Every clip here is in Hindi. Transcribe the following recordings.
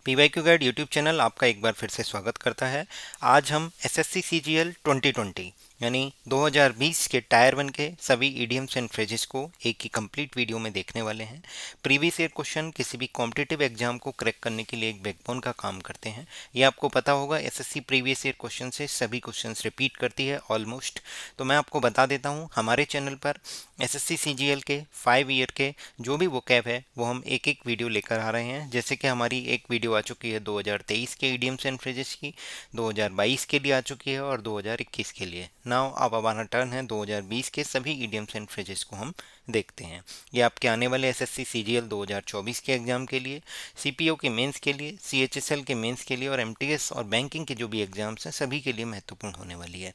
पीवाईक्यू गाइड यूट्यूब चैनल आपका एक बार फिर से स्वागत करता है। आज हम एसएससी सीजीएल 2020 यानी 2020 के टायर 1 के सभी इडियम्स एंड फ्रेजेस को एक ही कंप्लीट वीडियो में देखने वाले हैं। प्रीवियस ईयर क्वेश्चन किसी भी कॉम्पिटिटिव एग्जाम को क्रैक करने के लिए एक बैकबोन का काम करते हैं। ये आपको पता होगा, एसएससी प्रीवियस ईयर क्वेश्चन से सभी क्वेश्चंस रिपीट करती है ऑलमोस्ट। तो मैं आपको बता देता हूँ, हमारे चैनल पर एसएससी सीजीएल के 5 ईयर के जो भी वोकैब है वो हम एक एक वीडियो लेकर आ रहे हैं। जैसे कि हमारी एक वीडियो आ चुकी है 2023 के इडियम्स एंड फ्रेजेस की, 2022 के लिए आ चुकी है और 2021 के लिए। नाउ अब हमारा टर्न है 2020 के सभी इडियम्स एंड फ्रेजेस को हम देखते हैं। ये आपके आने वाले एसएससी सीजीएल 2024 के एग्जाम के लिए, सीपीओ के मेंस के लिए, सीएचएसएल के मेंस के लिए और एमटीएस और बैंकिंग के जो भी एग्जाम्स हैं सभी के लिए महत्वपूर्ण होने वाली है।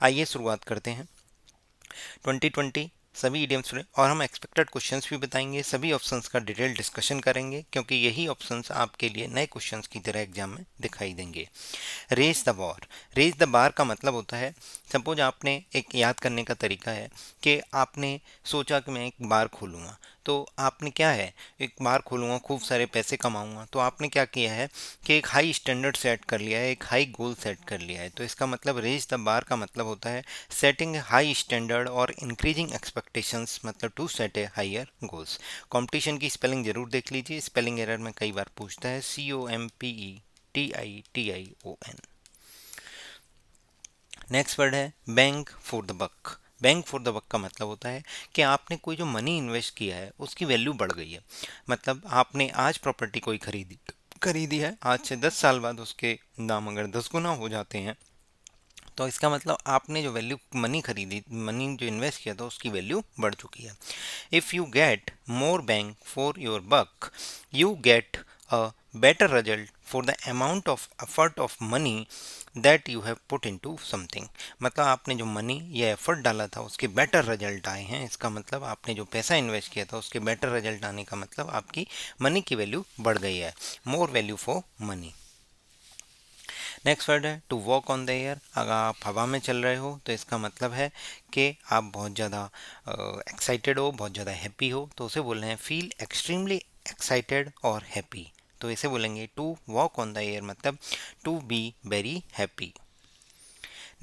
आइए शुरुआत करते हैं। 2020 सभी इडियम्स और हम एक्सपेक्टेड क्वेश्चंस भी बताएंगे, सभी ऑप्शंस का डिटेल डिस्कशन करेंगे क्योंकि यही ऑप्शंस आपके लिए नए क्वेश्चंस की तरह एग्जाम में दिखाई देंगे। Raise the bar. Raise the bar का मतलब होता है, सपोज आपने एक याद करने का तरीका है कि आपने सोचा कि मैं एक बार खोलूँगा, तो आपने क्या है, एक बार खोलूँगा, खूब सारे पैसे कमाऊँगा, तो आपने क्या किया है कि एक हाई स्टैंडर्ड सेट कर लिया है, एक हाई गोल सेट कर लिया है। तो इसका मतलब रेज द बार का मतलब होता है सेटिंग हाई स्टैंडर्ड और इंक्रीजिंग एक्सपेक्टेशंस, मतलब to set a higher goals. Competition की स्पेलिंग जरूर देख लीजिए, स्पेलिंग एरर में कई बार पूछता है। COMPETITION। नेक्स्ट वर्ड है bang for the buck. Bang for the buck का मतलब होता है कि आपने कोई जो मनी इन्वेस्ट किया है उसकी वैल्यू बढ़ गई है। मतलब आपने आज प्रॉपर्टी कोई खरीदी है, आज से 10 साल बाद उसके दाम अगर 10 गुना हो जाते हैं, तो इसका मतलब आपने जो वैल्यू मनी जो इन्वेस्ट किया था उसकी वैल्यू बढ़ चुकी है। If you get more bang for your buck, you get a better result for the amount of effort of money that you have put into something. मतलब आपने जो मनी या एफर्ट डाला था उसके बेटर रिजल्ट आए हैं। इसका मतलब आपने जो पैसा इन्वेस्ट किया था उसके बेटर रिजल्ट आने का मतलब आपकी मनी की वैल्यू बढ़ गई है। More value for money. Next word है to walk on the air. अगर आप हवा में चल रहे हो तो इसका मतलब है कि आप बहुत ज़्यादा एक्साइटेड हो, बहुत ज़्यादा हैप्पी हो, तो उसे बोल रहे हैं फील एक्सट्रीमली एक्साइटेड और हैप्पी। तो इसे बोलेंगे to walk on the air, मतलब to be very happy.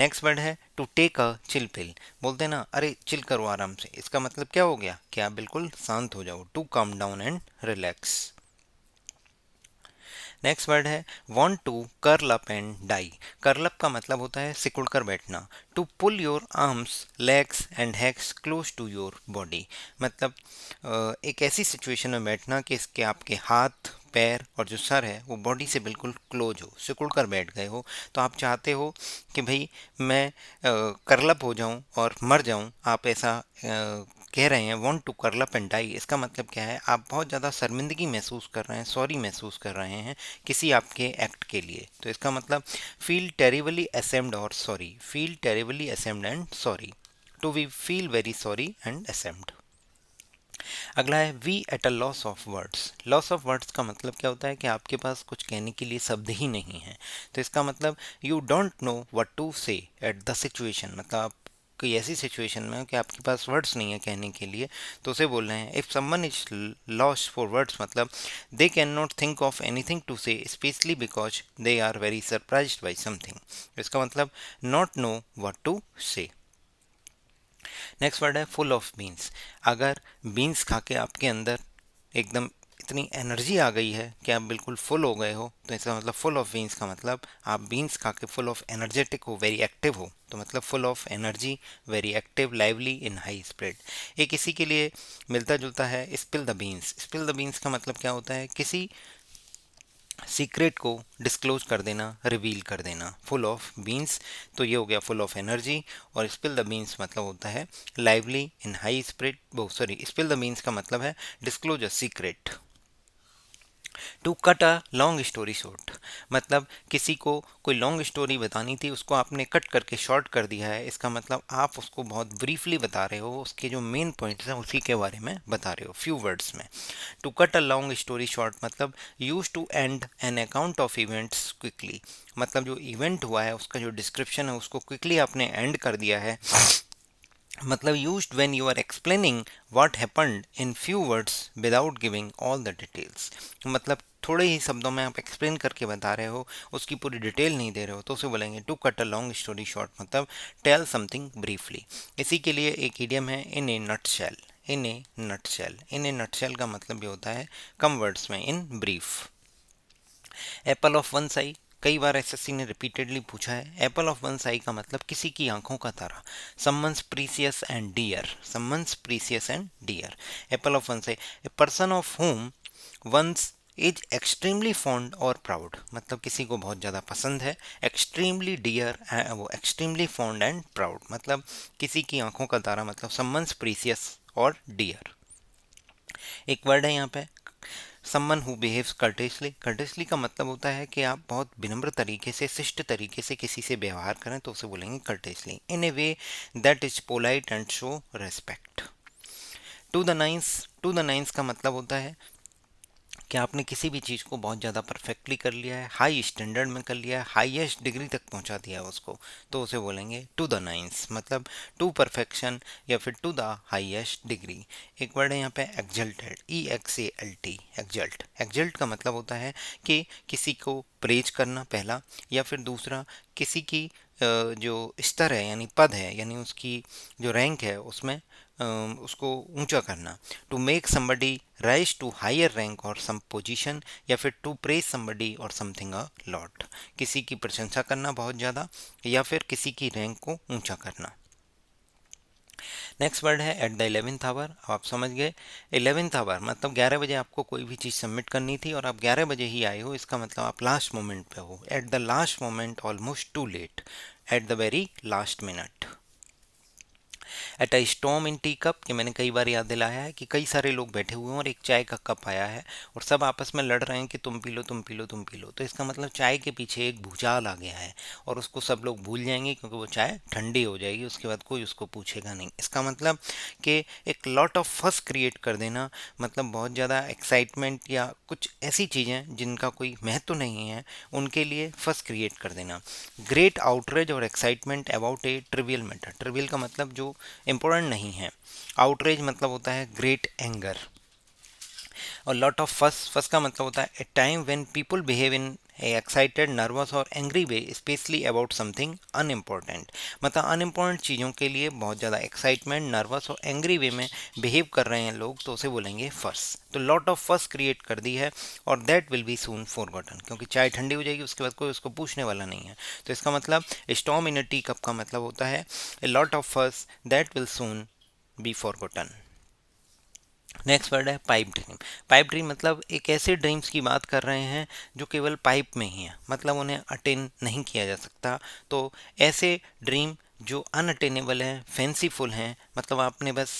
Next word है to take a chill pill. बोलते हैं ना, अरे चिल करो आराम से, इसका मतलब क्या हो गया कि आप बिल्कुल शांत हो जाओ। To calm down and relax. Next word है want to curl up and die. Curl up का मतलब होता है सिकुड़ कर बैठना। To pull your arms legs and hacks close to your body. मतलब एक ऐसी सिचुएशन में बैठना कि इसके आपके हाथ पैर और जो सर है वो बॉडी से बिल्कुल क्लोज हो, सिकुड़ कर बैठ गए हो। तो आप चाहते हो कि भाई मैं कर्लअप हो जाऊं और मर जाऊं, आप ऐसा कह रहे हैं want to curl up and die. इसका मतलब क्या है, आप बहुत ज़्यादा शर्मिंदगी महसूस कर रहे हैं, सॉरी महसूस कर रहे हैं किसी आपके एक्ट के लिए। तो इसका मतलब feel terribly ashamed or sorry, feel terribly ashamed and sorry. To we feel very sorry and ashamed. अगला है we at a loss of words. Loss of words का मतलब क्या होता है कि आपके पास कुछ कहने के लिए शब्द ही नहीं है। तो इसका मतलब you don't know what to say at the situation. मतलब आप कोई ऐसी सिचुएशन में हो कि आपके पास वर्ड्स नहीं है कहने के लिए, तो उसे बोल रहे हैं if someone is lost for words, मतलब they can not think of anything to say specially because they are very surprised by something. इसका मतलब not know what to say. Next word है फुल ऑफ बीन्स। अगर बीन्स खा के आपके अंदर एकदम इतनी एनर्जी आ गई है कि आप बिल्कुल फुल हो गए हो, तो इसका मतलब फुल ऑफ बीन्स का मतलब आप बीन्स खा के फुल ऑफ एनर्जेटिक हो, वेरी एक्टिव हो। तो मतलब full of energy, very active, lively, in high spirit. एक इसी के लिए मिलता जुलता है spill the beans. Spill the beans का मतलब क्या होता है, किसी सीक्रेट को डिस्क्लोज कर देना, रिवील कर देना। फुल ऑफ बीन्स, तो ये हो गया फुल ऑफ एनर्जी। और स्पिल द बीन्स मतलब होता है lively, in high spirit. Sorry, spill the beans का मतलब है disclose a secret. To cut a long story short, मतलब किसी को कोई लॉन्ग स्टोरी बतानी थी, उसको आपने कट करके शॉर्ट कर दिया है। इसका मतलब आप उसको बहुत ब्रीफली बता रहे हो, उसके जो मेन पॉइंट्स हैं उसी के बारे में बता रहे हो फ्यू वर्ड्स में। To cut a long story short मतलब use to end an account of events quickly. मतलब जो इवेंट हुआ है उसका जो डिस्क्रिप्शन है उसको क्विकली आपने एंड कर दिया है। मतलब used when you are explaining what happened in few words without giving all the details. मतलब थोड़े ही शब्दों में आप एक्सप्लेन करके बता रहे हो, उसकी पूरी डिटेल नहीं दे रहे हो, तो उसे बोलेंगे to cut a long story short, मतलब टेल समथिंग ब्रीफली। इसी के लिए एक इडियम है, in a nutshell. In a nutshell, in a nutshell का मतलब ये होता है कम वर्ड्स में, in brief. Apple of one's eye, कई बार एसएससी ने रिपीटेडली पूछा है। एप्पल ऑफ वन साई का मतलब किसी की आंखों का तारा। Someone's precious and dear, someone's precious and dear. Apple of one's eye, a person of whom one's is extremely fond और प्राउड, मतलब किसी को बहुत ज़्यादा पसंद है। एक्सट्रीमली डियर, वो एक्सट्रीमली फॉन्ड एंड प्राउड, मतलब किसी की आंखों का तारा, मतलब समवंस प्रीसियस और डियर। एक वर्ड है यहाँ पे, someone who behaves courteously. Courteously का मतलब होता है कि आप बहुत विनम्र तरीके से, शिष्ट तरीके से किसी से व्यवहार करें, तो उसे बोलेंगे courteously. In a way that is polite and show respect. To the nines, to the nines का मतलब होता है कि आपने किसी भी चीज़ को बहुत ज़्यादा परफेक्टली कर लिया है, हाई स्टैंडर्ड में कर लिया है, हाईएस्ट डिग्री तक पहुंचा दिया है उसको, तो उसे बोलेंगे टू द नाइन्स, मतलब टू परफेक्शन या फिर टू द हाईएस्ट डिग्री। एक वर्ड है यहाँ पे एक्जल्टेड, EXALT, एक्जल्ट। एक्जल्ट का मतलब होता है कि किसी को प्रेज करना पहला, या फिर दूसरा किसी की जो स्तर है यानी पद है, यानी उसकी जो रैंक है उसमें उसको ऊंचा करना। To make somebody rise to higher rank or some position, या फिर to praise somebody or something a lot, किसी की प्रशंसा करना बहुत ज़्यादा, या फिर किसी की रैंक को ऊंचा करना। नेक्स्ट वर्ड है एट द 11th आवर। आप समझ गए, 11th आवर मतलब 11 बजे आपको कोई भी चीज़ सबमिट करनी थी और आप 11 बजे ही आए हो, इसका मतलब आप लास्ट मोमेंट पे हो। At the last moment, almost too late, at the very last minute. At a storm in tea cup, कि मैंने कई बार याद दिलाया है कि कई सारे लोग बैठे हुए हैं और एक चाय का कप आया है और सब आपस में लड़ रहे हैं कि तुम पी लो, तुम पी लो, तुम पी लो, तो इसका मतलब चाय के पीछे एक भूचाल आ गया है और उसको सब लोग भूल जाएंगे क्योंकि वो चाय ठंडी हो जाएगी, उसके बाद कोई उसको पूछेगा नहीं। इसका मतलब कि एक लॉट ऑफ फस क्रिएट कर देना, मतलब बहुत ज़्यादा एक्साइटमेंट या कुछ ऐसी चीज़ें जिनका कोई महत्व नहीं है उनके लिए फस क्रिएट कर देना। ग्रेट आउटरेज और excitement about A trivial matter. Trivial का मतलब जो इम्पोर्टेंट नहीं है। आउटरेज मतलब होता है ग्रेट एंगर। और लॉट ऑफ फस, फस का मतलब होता है a time when people behave in a excited, nervous और angry way, specially about something unimportant, मतलब अनइम्पॉर्टेंट चीज़ों के लिए बहुत ज़्यादा एक्साइटमेंट, नर्वस और एंग्री वे में बिहेव कर रहे हैं लोग, तो उसे बोलेंगे फस। तो लॉट ऑफ फस क्रिएट कर दी है और that will be soon forgotten, क्योंकि चाय ठंडी हो जाएगी उसके बाद कोई उसको पूछने वाला नहीं है। तो इसका मतलब स्टॉर्म इन अ टी कप का मतलब होता है ए लॉट ऑफ फस that will soon be forgotten. Next word है पाइप ड्रीम। पाइप ड्रीम मतलब एक ऐसे ड्रीम्स की बात कर रहे हैं जो केवल पाइप में ही है, मतलब उन्हें अटेन नहीं किया जा सकता। तो ऐसे ड्रीम जो अनअटेनेबल हैं, फैंसीफुल हैं, मतलब आपने बस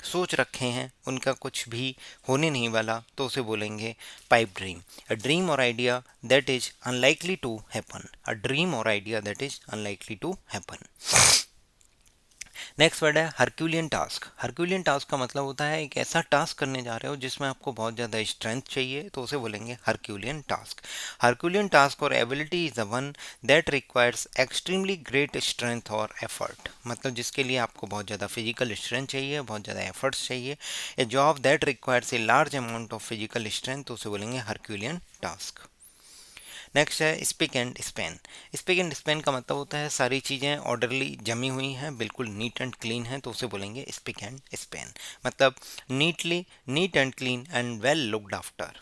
सोच रखे हैं, उनका कुछ भी होने नहीं वाला, तो उसे बोलेंगे पाइप ड्रीम। अ ड्रीम और idea that is unlikely to happen, a dream और idea that is unlikely to happen. Next word है हरक्यूलियन टास्क। हरक्यूलियन टास्क का मतलब होता है एक ऐसा टास्क करने जा रहे हो जिसमें आपको बहुत ज़्यादा स्ट्रेंथ चाहिए, तो उसे बोलेंगे हरक्यूलियन टास्क। हरक्यूलियन टास्क और ability is the one that requires extremely great strength और एफर्ट, मतलब जिसके लिए आपको बहुत ज़्यादा फिजिकल स्ट्रेंथ चाहिए, बहुत ज़्यादा एफर्ट्स चाहिए। ए job that requires a large amount of physical strength, तो उसे बोलेंगे हरक्यूलियन टास्क। नेक्स्ट है spick and span. Spick and span का मतलब होता है सारी चीज़ें ऑर्डरली जमी हुई हैं, बिल्कुल नीट एंड क्लीन है, तो उसे बोलेंगे स्पिक एंड स्पैन, मतलब neatly, neat and clean and well looked after,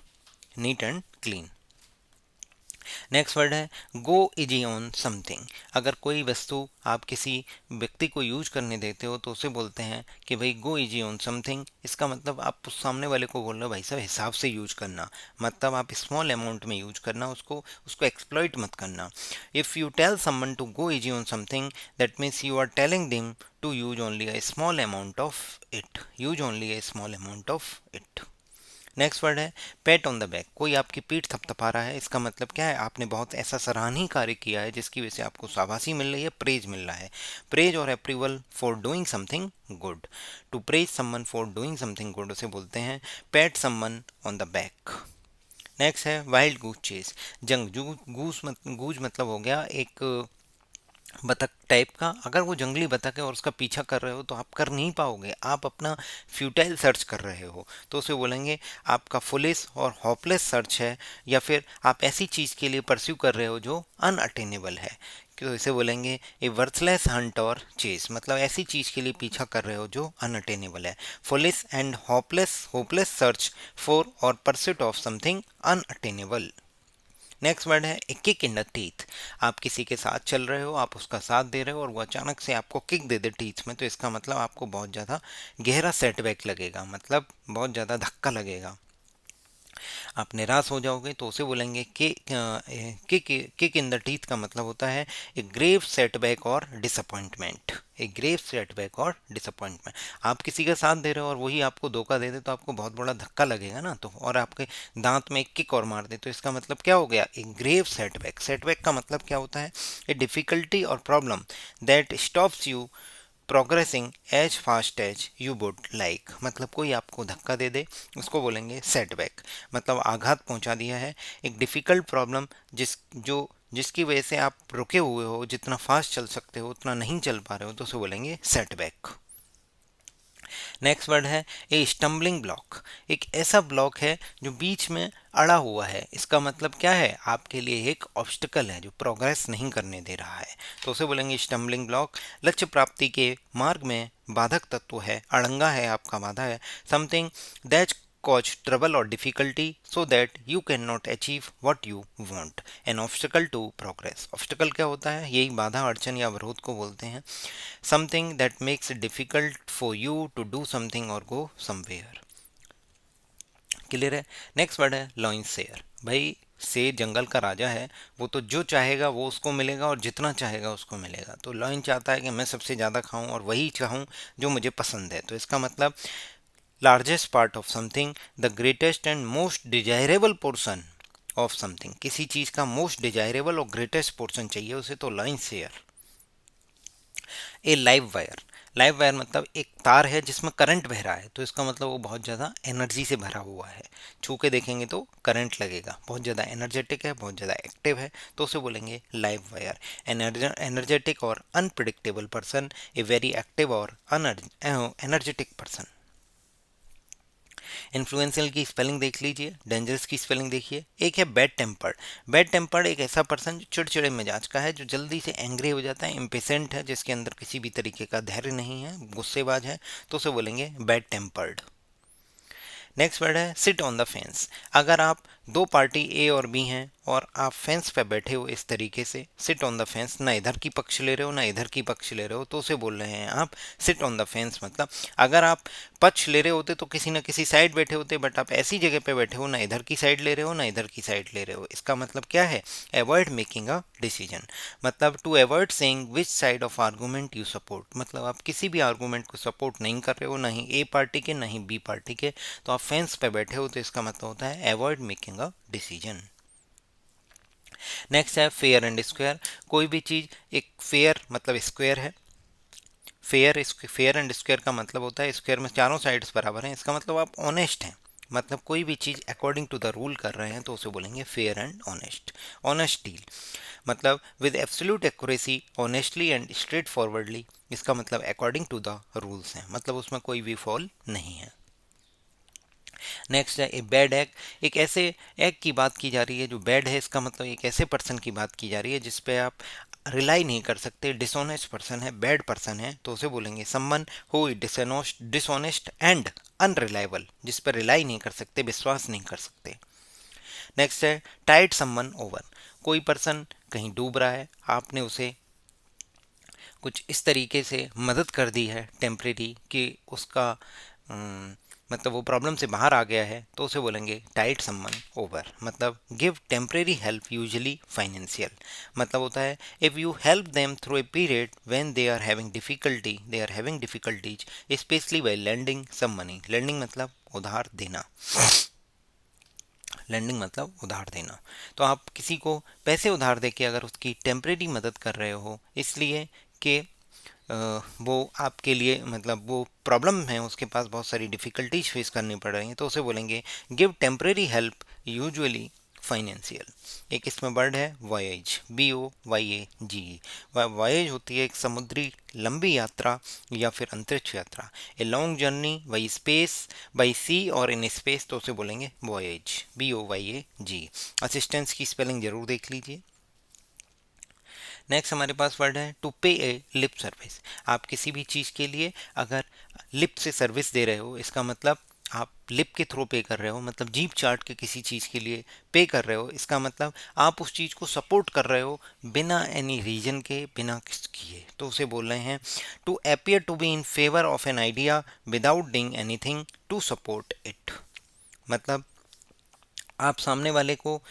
neat and clean. Next word है गो इजी ऑन समथिंग। अगर कोई वस्तु आप किसी व्यक्ति को यूज करने देते हो तो उसे बोलते हैं कि भाई गो इजी ऑन समथिंग। इसका मतलब आप उस सामने वाले को बोल रहे हो भाई साहब हिसाब से यूज करना, मतलब आप स्मॉल अमाउंट में यूज करना, उसको उसको एक्सप्लॉइट मत करना। If you tell someone to go easy on something that means you are telling them to use only a small amount of it, use only a small amount of it. Next word है पैट ऑन द बैक। कोई आपकी पीठ थपथपा रहा है, इसका मतलब क्या है, आपने बहुत ऐसा सराहनीय कार्य किया है जिसकी वजह से आपको शाबाशी मिल रही है, प्रेज मिल रहा है। Praise or approval for doing something good. To praise someone for doing something good उसे बोलते हैं pat someone on the back. Next है वाइल्ड गूज चेज। जंग गूज मतलब हो गया एक बतख टाइप का, अगर वो जंगली बतख है और उसका पीछा कर रहे हो तो आप कर नहीं पाओगे, आप अपना फ्यूटाइल सर्च कर रहे हो, तो उसे बोलेंगे आपका फुलिश और होपलेस सर्च है, या फिर आप ऐसी चीज़ के लिए परस्यू कर रहे हो जो अनअटेनेबल है, तो इसे बोलेंगे ए वर्थलेस हंट और चेस, मतलब ऐसी चीज़ के लिए पीछा कर रहे हो जो अनअटेनेबल है। Foolish and hopeless hopeless search for और pursuit of something unattainable. Next word है a kick in the teeth. आप किसी के साथ चल रहे हो, आप उसका साथ दे रहे हो और वो अचानक से आपको किक दे दे टीथ में, तो इसका मतलब आपको बहुत ज़्यादा गहरा सेटबैक लगेगा, मतलब बहुत ज़्यादा धक्का लगेगा, आप निराश हो जाओगे, तो उसे बोलेंगे कि kick kick in the teeth का मतलब होता है ए ग्रेव सेटबैक और डिसअपॉइंटमेंट, ए ग्रेव सेटबैक और डिसअपॉइंटमेंट। आप किसी का साथ दे रहे हो और वही आपको धोखा दे दे तो आपको बहुत बड़ा धक्का लगेगा ना, तो और आपके दांत में एक किक और मार दे, तो इसका मतलब क्या हो गया, ए ग्रेव सेटबैक। सेटबैक का मतलब क्या होता है, a difficulty or problem that stops you progressing as fast as you would like, मतलब कोई आपको धक्का दे दे उसको बोलेंगे सेटबैक, मतलब आघात पहुंचा दिया है, एक डिफ़िकल्ट प्रॉब्लम जिसकी वजह से आप रुके हुए हो, जितना फास्ट चल सकते हो उतना नहीं चल पा रहे हो, तो उसे बोलेंगे सेटबैक। नेक्स्ट वर्ड है ए स्टम्बलिंग ब्लॉक। एक ऐसा ब्लॉक है जो बीच में अड़ा हुआ है, इसका मतलब क्या है, आपके लिए एक ऑब्स्टिकल है जो प्रोग्रेस नहीं करने दे रहा है, तो उसे बोलेंगे स्टम्बलिंग ब्लॉक। लक्ष्य प्राप्ति के मार्ग में बाधक तत्व है, अड़ंगा है, आपका बाधा है, something that cause trouble or difficulty so that you cannot achieve what you want, an obstacle to progress। obstacle क्या होता है, यही बाधा, अड़चन या अवरोध को बोलते हैं। something that makes it difficult for you to do something or go somewhere। Clear है। नेक्स्ट वर्ड है लॉइन शेयर। भाई शेर जंगल का राजा है, वो तो जो चाहेगा वो उसको मिलेगा और जितना चाहेगा उसको मिलेगा, तो लॉइन चाहता है कि मैं सबसे ज़्यादा खाऊं और वही चाहूं जो मुझे पसंद है, तो इसका मतलब largest part of something, the greatest and most desirable portion of something, किसी चीज़ का मोस्ट डिजायरेबल और ग्रेटेस्ट पोर्शन चाहिए उसे, तो लॉइन शेयर। ए लाइव वायर। लाइव वायर मतलब एक तार है जिसमें करंट बह रहा है, तो इसका मतलब वो बहुत ज़्यादा एनर्जी से भरा हुआ है, छू के देखेंगे तो करंट लगेगा, बहुत ज़्यादा एनर्जेटिक है, बहुत ज़्यादा एक्टिव है, तो उसे बोलेंगे लाइव वायर। एनर्जेटिक और unpredictable person, a very active और एनर्जेटिक पर्सन। इन्फ्लुएंशियल की स्पेलिंग देख लीजिए, डेंजरस की स्पेलिंग देखिए। एक है बैड टेम्पर्ड। बैड टेम्पर्ड एक ऐसा पर्सन जो चिड़चिड़े मिजाज का है, जो जल्दी से एंग्री हो जाता है, इम्पेशेंट है, जिसके अंदर किसी भी तरीके का धैर्य नहीं है, गुस्सेबाज है, तो उसे बोलेंगे बैड टेम्पर्ड। नेक्स्ट वर्ड है सिट ऑन द फेंस। अगर आप दो पार्टी ए और बी हैं और आप फेंस पे बैठे हो इस तरीके से, सिट ऑन द फेंस, ना इधर की पक्ष ले रहे हो ना इधर की पक्ष ले रहे हो, तो उसे बोल रहे हैं आप सिट ऑन द फेंस। मतलब अगर आप पक्ष ले रहे होते तो किसी ना किसी साइड बैठे होते, बट आप ऐसी जगह पे बैठे हो, ना इधर की साइड ले रहे हो ना इधर की साइड ले रहे हो, इसका मतलब क्या है, अवॉइड मेकिंग अ डिसीजन, मतलब to avoid saying which side of argument you support, मतलब आप किसी भी आर्गूमेंट को सपोर्ट नहीं कर रहे हो, ना ही ए पार्टी के ना ही बी पार्टी के, तो आप फेंस पे बैठे हो, तो इसका मतलब होता है avoid making a decision. Next है फेयर एंड स्क्वायर। कोई भी चीज़, एक फेयर मतलब स्क्वायर है, फेयर एंड स्क्वायर का मतलब होता है स्क्वायर में चारों साइड्स बराबर हैं, इसका मतलब आप ऑनेस्ट हैं, मतलब कोई भी चीज़ अकॉर्डिंग टू द रूल कर रहे हैं, तो उसे बोलेंगे fair and honest. Honest deal मतलब with absolute accuracy, honestly and straightforwardly, इसका मतलब अकॉर्डिंग टू द रूल्स हैं, मतलब उसमें कोई भी फॉल नहीं है। नेक्स्ट है ए बैड एग। एक ऐसे एग की बात की जा रही है जो बैड है, इसका मतलब एक ऐसे पर्सन की बात की जा रही है जिस पे आप रिलाई नहीं कर सकते, डिसऑनेस्ट पर्सन है, बैड पर्सन है, तो उसे बोलेंगे someone who is dishonest and unreliable, जिस पर रिलाई नहीं कर सकते, विश्वास नहीं कर सकते। नेक्स्ट है टाइड समवन ओवर। कोई पर्सन कहीं डूब रहा है, आपने उसे कुछ इस तरीके से मदद कर दी है टेम्परेरी कि उसका मतलब वो प्रॉब्लम से बाहर आ गया है, तो उसे बोलेंगे टाइड समवन ओवर, मतलब give temporary help usually financial, मतलब होता है if you help them through a period when they are having difficulties specially by lending some money. Lending मतलब उधार देना, लेंडिंग मतलब उधार देना, तो आप किसी को पैसे उधार दे के अगर उसकी टेम्परेरी मदद कर रहे हो, इसलिए कि वो आपके लिए मतलब वो प्रॉब्लम है, उसके पास बहुत सारी डिफ़िकल्टीज फेस करनी पड़ रही हैं, तो उसे बोलेंगे give temporary help usually financial. एक इसमें वर्ड है वॉयेज, VOYAGE। वॉयेज होती है एक समुद्री लंबी यात्रा या फिर अंतरिक्ष यात्रा। A long journey by space, by sea और इन स्पेस, तो उसे बोलेंगे वॉयेज, VOYAG। असिस्टेंस की स्पेलिंग जरूर देख लीजिए। नेक्स्ट हमारे पास वर्ड है टू पे ए लिप सर्विस। आप किसी भी चीज़ के लिए अगर लिप से सर्विस दे रहे हो, इसका मतलब आप लिप के थ्रू पे कर रहे हो, मतलब जीभ चाट के किसी चीज़ के लिए पे कर रहे हो, इसका मतलब आप उस चीज़ को सपोर्ट कर रहे हो बिना एनी रीजन के, बिना किस किए, तो उसे बोल रहे हैं to appear to be in favour of an idea without doing anything to support it. मतलब आप सामने वाले को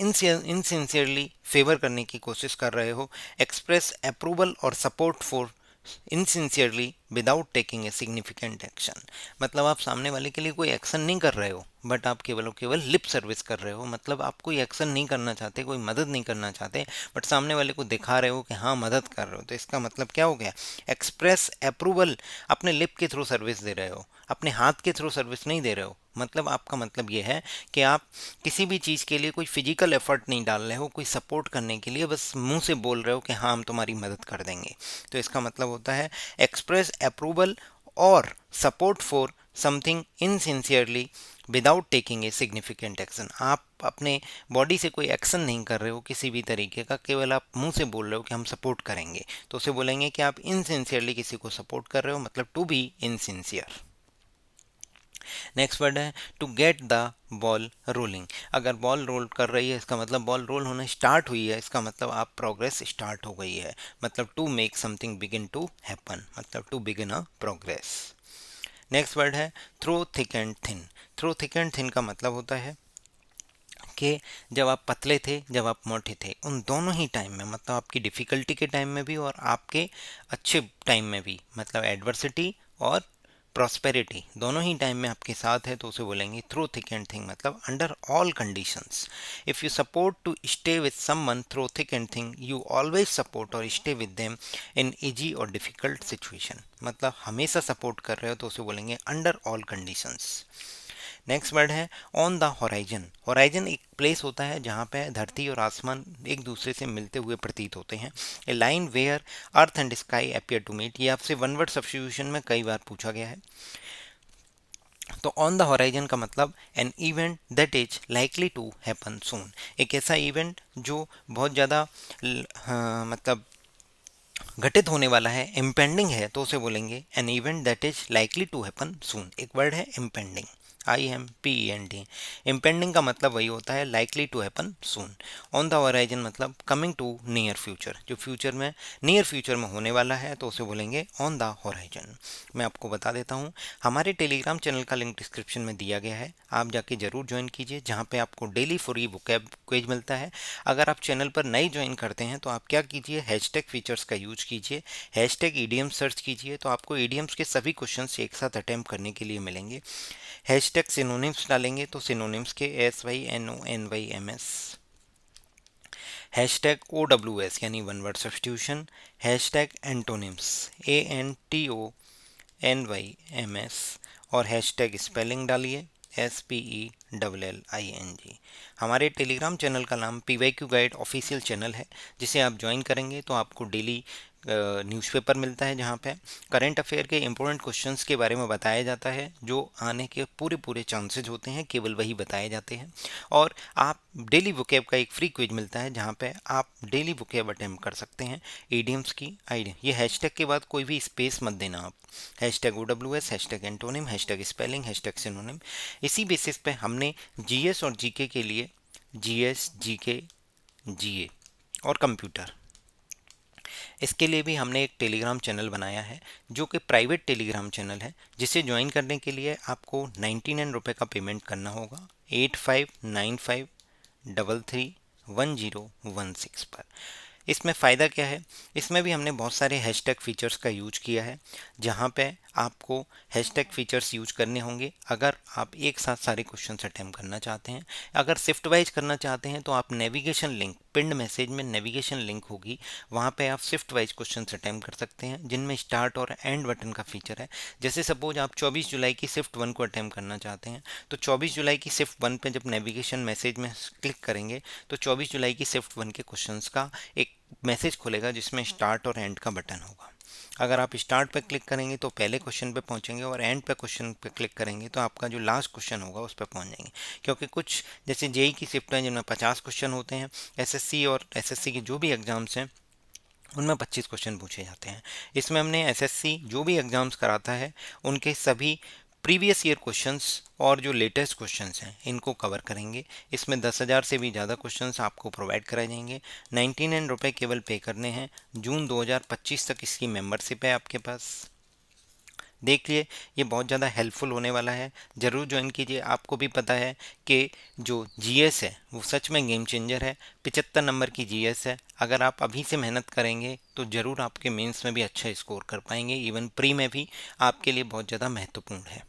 इनसिंसियरली फेवर करने की कोशिश कर रहे हो। एक्सप्रेस अप्रूवल और support for insincerely without taking a significant action. मतलब आप सामने वाले के लिए कोई एक्शन नहीं कर रहे हो, बट आप केवल और केवल लिप सर्विस कर रहे हो। मतलब आप कोई एक्शन नहीं करना चाहते, कोई मदद नहीं करना चाहते, बट सामने वाले को दिखा रहे हो कि हाँ मदद कर रहे हो। तो इसका मतलब क्या हो गया? एक्सप्रेस अप्रूवल, अपने लिप के थ्रू सर्विस दे रहे हो, अपने हाथ के थ्रू सर्विस नहीं दे रहे हो। मतलब आपका मतलब ये है कि आप किसी भी चीज़ के लिए कोई फिजिकल एफर्ट नहीं डाल रहे हो, कोई सपोर्ट करने के लिए, बस मुंह से बोल रहे हो कि हाँ हम तुम्हारी मदद कर देंगे। तो इसका मतलब होता है एक्सप्रेस अप्रूवल और support for something insincerely without taking a significant action. आप अपने बॉडी से कोई एक्शन नहीं कर रहे हो किसी भी तरीके का, केवल आप मुंह से बोल रहे हो कि हम सपोर्ट करेंगे। तो उसे बोलेंगे कि आप इनसिंसियरली किसी को सपोर्ट कर रहे हो, मतलब to be insincere. Next word है to get the ball rolling. अगर बॉल रोल कर रही है, इसका मतलब बॉल रोल होने स्टार्ट हुई है, इसका मतलब आप प्रोग्रेस स्टार्ट हो गई है। मतलब to make something begin to happen, मतलब to begin a progress. Next word है through thick and thin. Through thick and thin का मतलब होता है कि जब आप पतले थे, जब आप मोटे थे, उन दोनों ही टाइम में, मतलब आपकी डिफ़िकल्टी के टाइम में भी और आपके अच्छे टाइम में भी, मतलब एडवर्सिटी और प्रॉस्पेरिटी दोनों ही टाइम में आपके साथ है, तो उसे बोलेंगे थ्रू थिक एंड थिंग, मतलब under all conditions. If you support to stay with someone through thick and thing, you always support और stay with them in easy और डिफ़िकल्ट सिचुएशन। मतलब हमेशा सपोर्ट कर रहे हो, तो उसे बोलेंगे under all conditions. Next word है ऑन द होराइजन। होराइजन एक प्लेस होता है जहाँ पे धरती और आसमान एक दूसरे से मिलते हुए प्रतीत होते हैं। A line where earth and sky appear to meet. ये आपसे वन वर्ड सब्स्टिट्यूशन में कई बार पूछा गया है। तो ऑन द होराइजन का मतलब an event that is likely to happen soon. एक ऐसा इवेंट जो बहुत ज़्यादा मतलब घटित होने वाला है, इम्पेंडिंग है, तो उसे बोलेंगे an event that is likely to happen soon. एक वर्ड है इम्पेंडिंग, IMPEND। इम्पेंडिंग का मतलब वही होता है likely to happen soon. On the horizon मतलब कमिंग टू नियर फ्यूचर, जो फ्यूचर में नियर फ्यूचर में होने वाला है, तो उसे बोलेंगे ऑन द होराइजन। मैं आपको बता देता हूँ, हमारे टेलीग्राम चैनल का लिंक डिस्क्रिप्शन में दिया गया है, आप जाके जरूर ज्वाइन कीजिए, जहाँ पे आपको डेली फ्री वोकैब क्विज मिलता है। अगर आप चैनल पर नई ज्वाइन करते हैं तो आप क्या कीजिए, हैशटैग फीचर्स का यूज कीजिए, हैशटैग ईडीएम सर्च कीजिए, तो आपको ईडीएम्स के सभी क्वेश्चंस एक साथ अटेम्प्ट करने के लिए मिलेंगे। हैशटैग सिनोनिम्स डालेंगे तो सिनोनिम्स के SYNONYMS। हैशटैग OWS यानी one word substitution. Hashtag antonyms ANTONYMS। और हैशटैग स्पेलिंग डालिए SPELLING। हमारे टेलीग्राम चैनल का नाम PYQ गाइड ऑफिशियल चैनल है, जिसे आप ज्वाइन करेंगे तो आपको डेली न्यूज़पेपर मिलता है, जहाँ पे करंट अफेयर के इंपॉर्टेंट क्वेश्चंस के बारे में बताया जाता है, जो आने के पूरे पूरे चांसेज होते हैं, केवल वही बताए जाते हैं। और आप डेली वोकैब का एक फ्री क्विज मिलता है, जहाँ पे आप डेली वोकैब अटेम्प्ट कर सकते हैं ईडियम्स की आइडिया। ये हैशटैग के बाद कोई भी स्पेस मत देना आप। Hashtag OWS, hashtag antonym, hashtag spelling, hashtag synonym. इसी बेसिस पे हमने GS और GK के लिए GS, GK, GA और कंप्यूटर, इसके लिए भी हमने एक टेलीग्राम चैनल बनाया है, जो कि प्राइवेट टेलीग्राम चैनल है, जिसे ज्वाइन करने के लिए आपको 99 रुपये का पेमेंट करना होगा 8595331016 पर। इसमें फ़ायदा क्या है, इसमें भी हमने बहुत सारे हैशटैग फीचर्स का यूज किया है, जहाँ पे आपको हैशटैग फीचर्स यूज करने होंगे अगर आप एक साथ सारे क्वेश्चंस अटेम्प्ट करना चाहते हैं। अगर शिफ्ट वाइज करना चाहते हैं तो आप नेविगेशन लिंक पिंड मैसेज में नेविगेशन लिंक होगी, वहाँ पे आप शिफ्ट वाइज क्वेश्चन अटेम्प्ट कर सकते हैं जिनमें स्टार्ट और एंड बटन का फीचर है। जैसे सपोज आप 24 जुलाई की शिफ्ट 1 को अटेम्प्ट करना चाहते हैं, तो 24 जुलाई की शिफ्ट 1 पे जब नेविगेशन मैसेज में क्लिक करेंगे तो 24 जुलाई की शिफ्ट 1 के क्वेश्चंस का एक मैसेज खुलेगा जिसमें स्टार्ट और एंड का बटन होगा। अगर आप स्टार्ट पे क्लिक करेंगे तो पहले क्वेश्चन पे पहुंचेंगे और एंड पे क्वेश्चन पे क्लिक करेंगे तो आपका जो लास्ट क्वेश्चन होगा उस पर पहुंच जाएंगे। क्योंकि कुछ जैसे जेई की शिफ्ट है जिनमें 50 क्वेश्चन होते हैं, एसएससी और एसएससी के जो भी एग्जाम्स हैं उनमें 25 क्वेश्चन पूछे जाते हैं। इसमें हमने एसएससी जो भी एग्जाम्स कराता है उनके सभी प्रीवियस ईयर क्वेश्चंस और जो लेटेस्ट क्वेश्चंस हैं इनको कवर करेंगे। इसमें 10,000 से भी ज़्यादा क्वेश्चंस आपको प्रोवाइड कराए जाएंगे। 99 रुपये केवल पे करने हैं। जून 2025 तक इसकी मेंबरशिप है आपके पास। देखिए, ये बहुत ज़्यादा हेल्पफुल होने वाला है, ज़रूर ज्वाइन कीजिए। आपको भी पता है कि जो जीएस है वो सच में गेम चेंजर है। 75 नंबर की जीएस है, अगर आप अभी से मेहनत करेंगे तो ज़रूर आपके मेंस में भी अच्छा स्कोर कर पाएंगे, इवन प्री में भी आपके लिए बहुत ज़्यादा महत्वपूर्ण है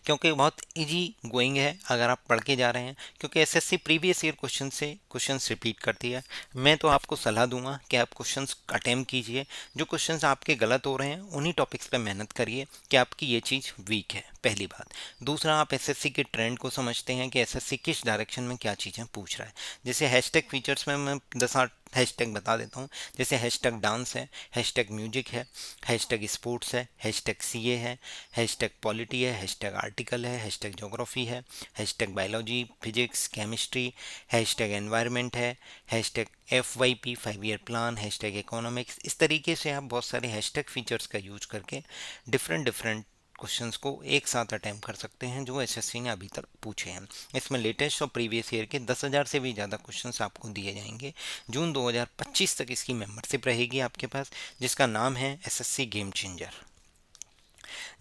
क्योंकि बहुत इजी गोइंग है अगर आप पढ़ के जा रहे हैं। क्योंकि एसएससी प्रीवियस ईयर क्वेश्चन से क्वेश्चंस रिपीट करती है। मैं तो आपको सलाह दूंगा कि आप क्वेश्चंस अटेम्प्ट कीजिए। जो क्वेश्चंस आपके गलत हो रहे हैं उन्हीं टॉपिक्स पे मेहनत करिए कि आपकी ये चीज़ वीक है, पहली बात। दूसरा, आप एसएससी के ट्रेंड को समझते हैं कि एसएससी किस डायरेक्शन में क्या चीज़ें पूछ रहा है। जैसे हैशटैग फीचर्स में मैं 10 हैशटैग बता देता हूँ। जैसे हैशटैग डांस है, हैशटैग म्यूजिक है, हैशटैग स्पोर्ट्स है, हैशटैग सीए है, हैशटैग पॉलिटी है, हैशटैग आर्टिकल है, हैशटैग ज्योग्राफी है, hashtag biology, physics, chemistry, hashtag environment है, hashtag FYP 5 year plan, hashtag economics. इस तरीके से आप बहुत सारे हैशटैग फीचर्स का यूज करके डिफरेंट डिफरेंट क्वेश्चंस को एक साथ अटेम्प्ट कर सकते हैं जो एसएससी ने अभी तक पूछे हैं। इसमें लेटेस्ट और प्रीवियस ईयर के 10,000 से भी ज़्यादा क्वेश्चंस आपको दिए जाएंगे। जून 2025 तक इसकी मेंबरशिप रहेगी आपके पास, जिसका नाम है एसएससी गेम चेंजर।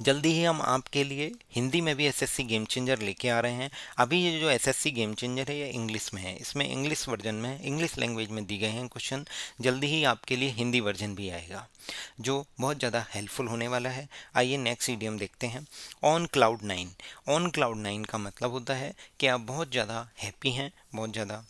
जल्दी ही हम आपके लिए हिंदी में भी एसएससी गेम चेंजर लेके आ रहे हैं। अभी ये जो एसएससी गेम चेंजर है ये इंग्लिश में है, इसमें इंग्लिश वर्जन में, इंग्लिश लैंग्वेज में दी गए हैं क्वेश्चन। जल्दी ही आपके लिए हिंदी वर्जन भी आएगा जो बहुत ज़्यादा हेल्पफुल होने वाला है। आइए नेक्स्ट ईडियम देखते हैं, ऑन क्लाउड 9। ऑन क्लाउड 9 का मतलब होता है कि आप बहुत ज़्यादा हैप्पी हैं, बहुत ज़्यादा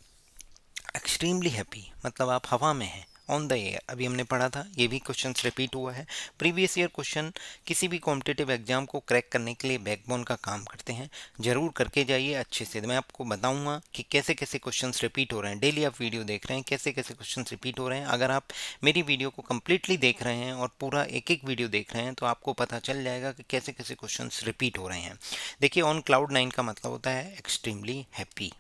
एक्सट्रीमली हैप्पी, मतलब आप हवा में हैं। ऑन द एयर अभी हमने पढ़ा था, ये भी क्वेश्चन रिपीट हुआ है। प्रीवियस ईयर क्वेश्चन किसी भी कॉम्पिटिटिव एग्जाम को क्रैक करने के लिए बैकबोन का काम करते हैं। जरूर करके जाइए अच्छे से। मैं आपको बताऊंगा कि कैसे कैसे क्वेश्चंस रिपीट हो रहे हैं। डेली आप वीडियो देख रहे हैं, कैसे कैसे क्वेश्चंस रिपीट हो रहे हैं। अगर आप मेरी वीडियो को कम्प्लीटली देख रहे हैं और पूरा एक एक वीडियो देख रहे हैं तो आपको पता चल जाएगा कि कैसे कैसे क्वेश्चंस रिपीट हो रहे हैं। देखिए, ऑन क्लाउड 9 का मतलब होता है एक्सट्रीमली हैप्पी।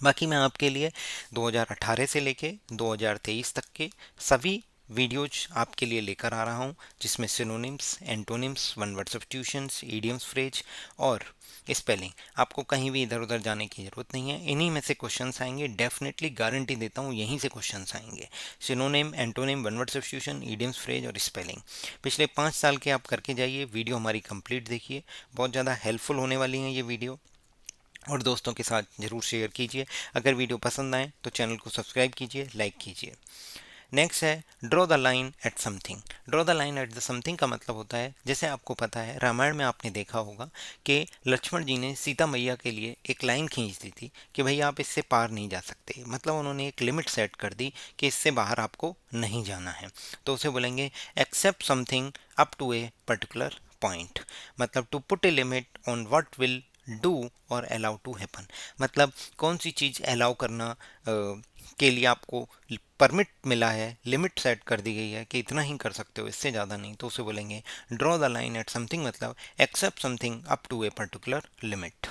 बाकी मैं आपके लिए 2018 से लेके 2023 तक के सभी वीडियोज आपके लिए लेकर आ रहा हूँ, जिसमें synonyms, antonyms, one word substitutions, idioms, phrase और स्पेलिंग। आपको कहीं भी इधर उधर जाने की ज़रूरत नहीं है, इन्हीं में से क्वेश्चंस आएंगे। डेफिनेटली गारंटी देता हूँ यहीं से क्वेश्चंस आएंगे। Synonym, antonym, one word substitution, idioms, phrase और स्पेलिंग पिछले 5 साल के आप करके जाइए। वीडियो हमारी कंप्लीट देखिए, बहुत ज़्यादा हेल्पफुल होने वाली हैं ये वीडियो, और दोस्तों के साथ ज़रूर शेयर कीजिए। अगर वीडियो पसंद आए तो चैनल को सब्सक्राइब कीजिए, लाइक कीजिए। नेक्स्ट है draw the line at something. Draw the line at the something का मतलब होता है, जैसे आपको पता है रामायण में आपने देखा होगा कि लक्ष्मण जी ने सीता मैया के लिए एक लाइन खींच दी थी कि भाई आप इससे पार नहीं जा सकते। मतलब उन्होंने एक लिमिट सेट कर दी कि इससे बाहर आपको नहीं जाना है। तो उसे बोलेंगे accept something up to a particular point. मतलब to put a limit on what will do और अलाउ टू हैपन। मतलब कौन सी चीज़ अलाउ करना के लिए आपको परमिट मिला है, लिमिट सेट कर दी गई है कि इतना ही कर सकते हो, इससे ज़्यादा नहीं। तो उसे बोलेंगे draw the line at something, मतलब accept something up to a particular limit.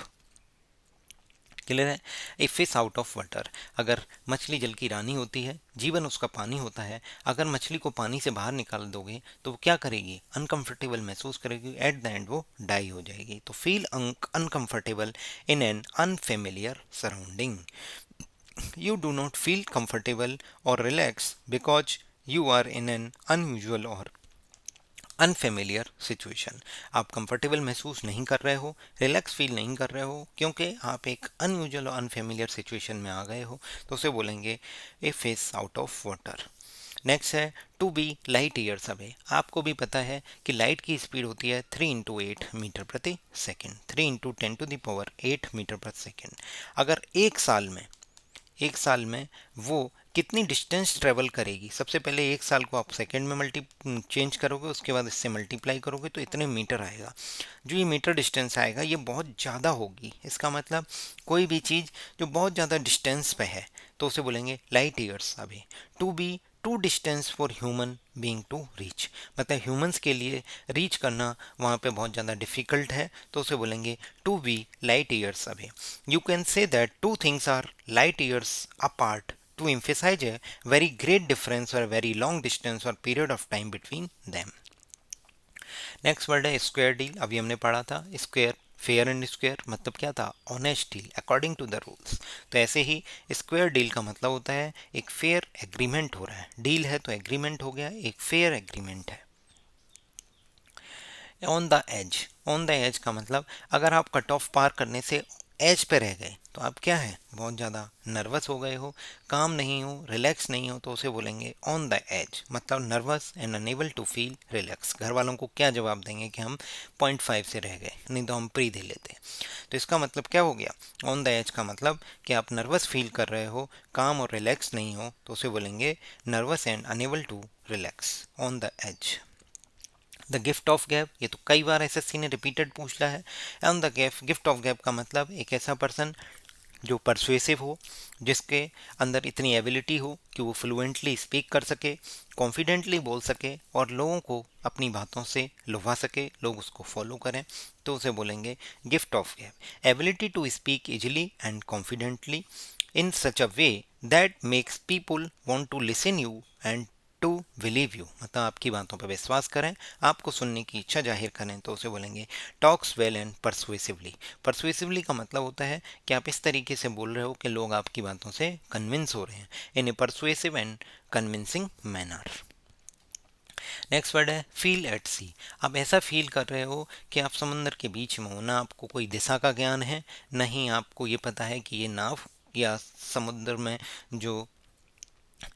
Clear है। A fish out of water. अगर मछली जल की रानी होती है, जीवन उसका पानी होता है। अगर मछली को पानी से बाहर निकाल दोगे तो वो क्या करेगी? अनकंफर्टेबल महसूस करेगी, एट द एंड वो डाई हो जाएगी। तो feel uncomfortable in an unfamiliar surrounding. You do not feel comfortable or relaxed because you are in an unusual or unfamiliar situation. आप कंफर्टेबल महसूस नहीं कर रहे हो, रिलैक्स फील नहीं कर रहे हो, क्योंकि आप एक अनयूजुअल और अनफेमिलियर सिचुएशन में आ गए हो। तो उसे बोलेंगे a face out of water. Next है to be light years away. आपको भी पता है कि लाइट की स्पीड होती है 3 × 8 मीटर प्रति सेकेंड, 3 × 10⁸ मीटर प्रति सेकेंड। अगर एक साल में एक साल में वो कितनी डिस्टेंस ट्रेवल करेगी। सबसे पहले एक साल को आप सेकंड में मल्टी चेंज करोगे, उसके बाद इससे मल्टीप्लाई करोगे तो इतने मीटर आएगा। जो ये मीटर डिस्टेंस आएगा ये बहुत ज़्यादा होगी। इसका मतलब कोई भी चीज़ जो बहुत ज़्यादा डिस्टेंस पे है तो उसे बोलेंगे लाइट ईयर्स। अभी to be too distance for human being to reach, मतलब ह्यूमंस के लिए रीच करना वहाँ पे बहुत ज़्यादा डिफ़िकल्ट है तो उसे बोलेंगे to be light years away. You can say that two things are light years apart to emphasize a very great difference or a very long distance or period of time between them. Next word है स्क्वायर डील। अभी हमने पढ़ा था स्क्वायर, फेयर एंड स्क्वायर मतलब क्या था, honest deal according to the rules. तो ऐसे ही स्क्वायर डील का मतलब होता है एक फेयर एग्रीमेंट हो रहा है। डील है तो एग्रीमेंट हो गया, एक फेयर एग्रीमेंट है। On the edge, on the edge का मतलब अगर आप कट ऑफ पार करने से एज पे रह गए तो आप क्या है, बहुत ज़्यादा नर्वस हो गए हो, काम नहीं हो, रिलैक्स नहीं हो, तो उसे बोलेंगे ऑन द एज, मतलब nervous and unable to feel relax. घर वालों को क्या जवाब देंगे कि हम 0.5 से रह गए, नहीं तो हम प्री दे लेते। तो इसका मतलब क्या हो गया, ऑन द एज का मतलब कि आप नर्वस फील कर रहे हो, काम और रिलैक्स नहीं हो, तो उसे बोलेंगे nervous and unable to relax, on the edge. The gift of gab, ये तो कई बार एसएससी ने रिपीटेड पूछा है। And the gift of gab का मतलब एक ऐसा पर्सन जो परसुएसिव हो, जिसके अंदर इतनी एबिलिटी हो कि वो फ्लुएंटली स्पीक कर सके, कॉन्फिडेंटली बोल सके और लोगों को अपनी बातों से लुभा सके, लोग उसको फॉलो करें, तो उसे बोलेंगे gift of gab. Ability to speak easily and confidently in such a way that makes people want to listen you and to believe you, मतलब आपकी बातों पर विश्वास करें, आपको सुनने की इच्छा जाहिर करें, तो उसे बोलेंगे टॉक्स वेल एंड परसुएसिवली। परसुएसिवली का मतलब होता है कि आप इस तरीके से बोल रहे हो कि लोग आपकी बातों से कन्विंस हो रहे हैं, in a persuasive and convincing manner. Next word है फील एट सी। आप ऐसा फील कर रहे हो कि आप समंदर के बीच में हो, ना आपको कोई दिशा का ज्ञान है, नहीं आपको ये पता है कि ये नाव या समुद्र में जो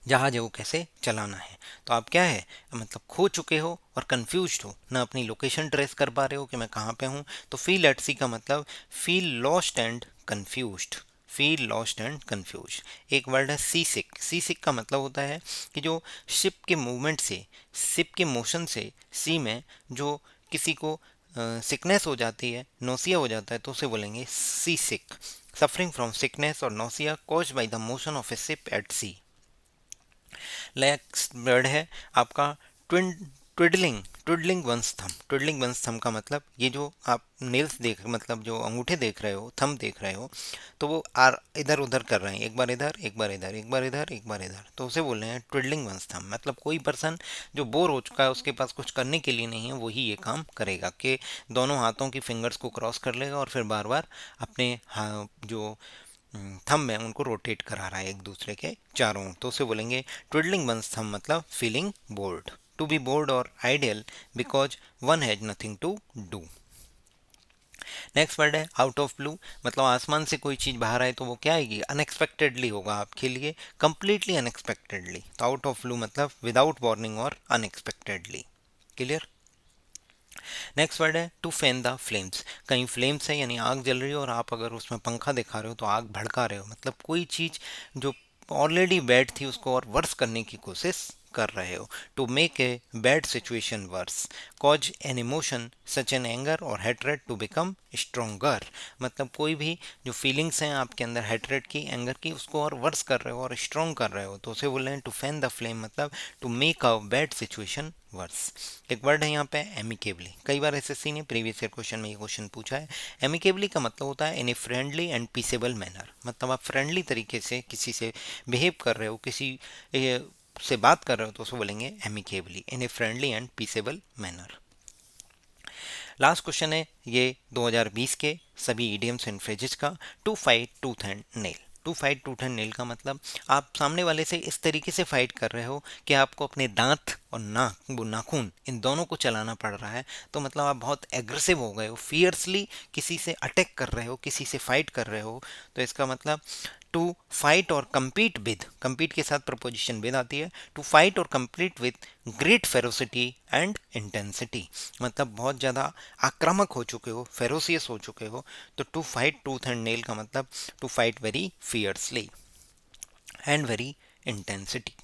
जहाज है वो कैसे चलाना है। तो आप क्या है, मतलब खो चुके हो और कंफ्यूज्ड हो, ना अपनी लोकेशन ट्रेस कर पा रहे हो कि मैं कहाँ पे हूँ। तो फील एट सी का मतलब feel lost and confused, feel lost and confuse. एक वर्ड है सी सिक। सी सिक का मतलब होता है कि जो शिप के मूवमेंट से, शिप के मोशन से सी में जो किसी को सिकनेस हो जाती है, नोसिया हो जाता है, तो उसे बोलेंगे sea sick. Suffering from sickness or nausea caused by the motion of a ship at sea. Next word है आपका ट्विन ट्विडलिंग, ट्विडलिंग वंस थम। ट्विडलिंग वंस थम का मतलब ये जो आप नेल्स देख, मतलब जो अंगूठे देख रहे हो, थम देख रहे हो, तो वो आर इधर उधर कर रहे हैं, एक बार इधर एक बार इधर, एक बार इधर एक बार इधर, तो उसे बोल रहे हैं ट्विडलिंग वंस थम। मतलब कोई पर्सन जो बोर हो चुका है, उसके पास कुछ करने के लिए नहीं है, वही ये काम करेगा कि दोनों हाथों की फिंगर्स को क्रॉस कर लेगा और फिर बार बार अपने जो थंब में उनको रोटेट करा रहा है एक दूसरे के चारों ओर, तो उसे बोलेंगे ट्विडलिंग वंस थंब, मतलब feeling bored. To be bored और ideal because one has nothing to do. Next word है आउट ऑफ ब्लू, मतलब आसमान से कोई चीज़ बाहर आए तो वो क्या आएगी, अनएक्सपेक्टेडली होगा आपके लिए, कंप्लीटली अनएक्सपेक्टेडली। तो आउट ऑफ ब्लू मतलब विदाउट वार्निंग और अनएक्सपेक्टेडली। क्लियर। नेक्स्ट वर्ड है टू फैन द फ्लेम्स। कहीं फ्लेम्स है यानी आग जल रही हो और आप अगर उसमें पंखा दिखा रहे हो तो आग भड़का रहे हो, मतलब कोई चीज़ जो ऑलरेडी बैड थी उसको और वर्स करने की कोशिश कर रहे हो। To make a bad situation worse, cause an emotion such an anger or hatred to become stronger, मतलब कोई भी जो फीलिंग्स हैं आपके अंदर हेट्रेड की, एंगर की, उसको और वर्स कर रहे हो और स्ट्रॉन्ग कर रहे हो, तो उसे बोल रहे हैं टू फैन द फ्लेम, मतलब to make a bad situation worse. एक वर्ड है यहाँ पे एमिकेबली। कई बार एसएससी ने प्रीवियस ईयर क्वेश्चन में ये क्वेश्चन पूछा है। एमिकेबली का मतलब होता है in a friendly and peaceable manner, मतलब आप फ्रेंडली तरीके से किसी से बिहेव कर रहे हो, किसी से बात कर रहे हो, तो उसको बोलेंगे amicably, in a friendly and peaceable manner. Last question है ये 2020 के सभी इडियम्स एंड फ्रेजेस का, to fight tooth and nail. To fight tooth and nail का मतलब आप सामने वाले से इस तरीके से फाइट कर रहे हो कि आपको अपने दांत और नाक, वो नाखून, इन दोनों को चलाना पड़ रहा है, तो मतलब आप बहुत एग्रेसिव हो गए हो, फियर्सली किसी से अटैक कर रहे हो, किसी से फाइट कर रहे हो, तो इसका मतलब टू फाइट और compete विद, compete के साथ प्रपोजिशन विद आती है, टू फाइट और compete with great ferocity and intensity, मतलब बहुत ज़्यादा आक्रामक हो चुके हो, फेरोसियस हो चुके हो, तो to fight tooth and nail का मतलब to fight very fiercely. And very intensity.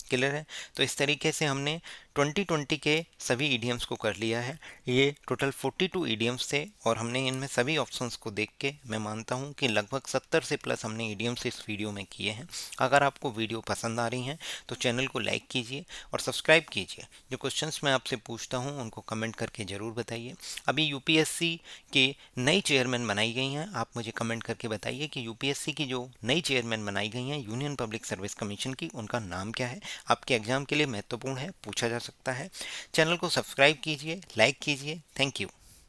Clear है? तो इस तरीके से हमने 2020 के सभी ईडियम्स को कर लिया है। ये टोटल 42 ईडियम्स थे और हमने इनमें सभी ऑप्शंस को देख के मैं मानता हूँ कि लगभग 70 से प्लस हमने ईडियम्स इस वीडियो में किए हैं। अगर आपको वीडियो पसंद आ रही हैं तो चैनल को लाइक कीजिए और सब्सक्राइब कीजिए। जो क्वेश्चंस मैं आपसे पूछता हूँ उनको कमेंट करके ज़रूर बताइए। अभी यूपीएससी के नई चेयरमैन बनाई गई हैं, आप मुझे कमेंट करके बताइए कि यूपीएससी की जो नई चेयरमैन बनाई गई हैं यूनियन पब्लिक सर्विस कमीशन की, उनका नाम क्या है? आपके एग्जाम के लिए महत्वपूर्ण है, पूछा जा सकता है। चैनल को सब्सक्राइब कीजिए, लाइक कीजिए। Thank you.